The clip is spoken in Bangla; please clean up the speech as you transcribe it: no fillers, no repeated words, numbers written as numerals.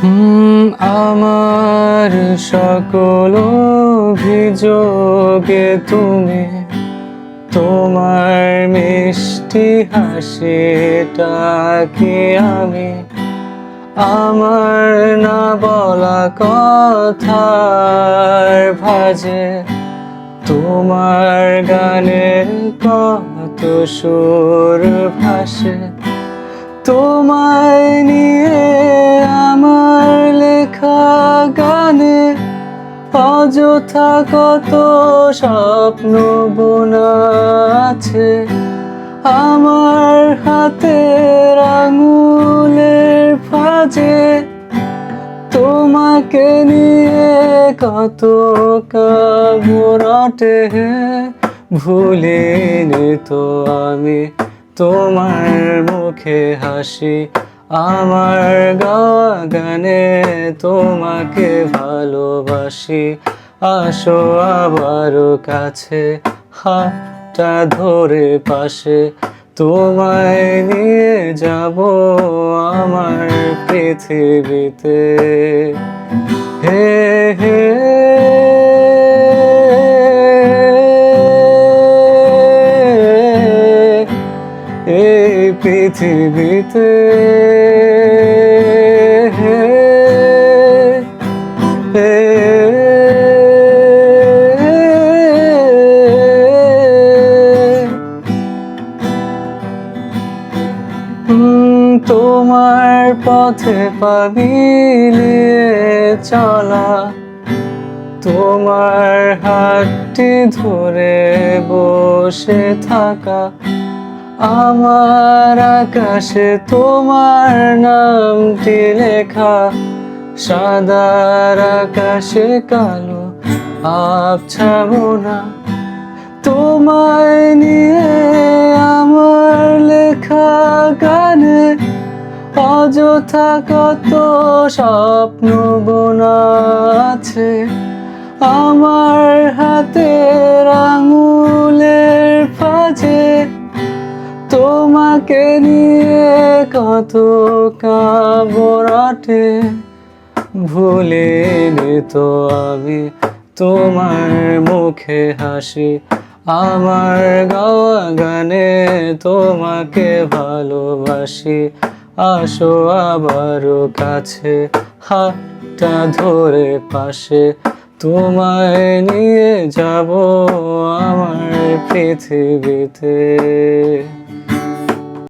আমার সকল অভিযোগে তুমি তোমার মিষ্টি হাসিটাকে আমি আমার না বলা কথার ভাঁজে তোমার গানের কত সুর ভাসে। তোমায় নিয়ে আমার লেখা গানে অযথা কত স্বপ্ন বোনা আছে। আমার হাতের আঙুলের ফাঁজে তোমাকে নিয়ে কত কাবরটে ভুলিনি তো আমি তোমার মুখে হাসি। আমার গাওয়া গানে তোমাকে ভালোবাসি। আসো আবারও কাছে, হাতটা ধরে পাশে, তোমায় নিয়ে যাব আমার পৃথিবীতে। হে হে এই পৃথিবীতে তোমার পথে পা মিলিয়ে চলা, তোমার হাতটি ধরে বসে থাকা, আমার আকাশে তোমার নামটি লেখা, সাদার আকাশে কালো আবছা মোনা। তোমায় নিয়ে আমার লেখা গানে অযথা কত স্বপ্ন বোনা আছে। আমার হাতের আঙুলের ফাঁজে তোমাকে নিয়ে কত কাবরটে ভুলিনি তো আমি তোমার মুখে হাসি। আমার গাওয়া গানে তোমাকে ভালোবাসি। আসো আবারও কাছে, হাতটা ধরে পাশে, তোমায় নিয়ে যাব আমার পৃথিবীতে।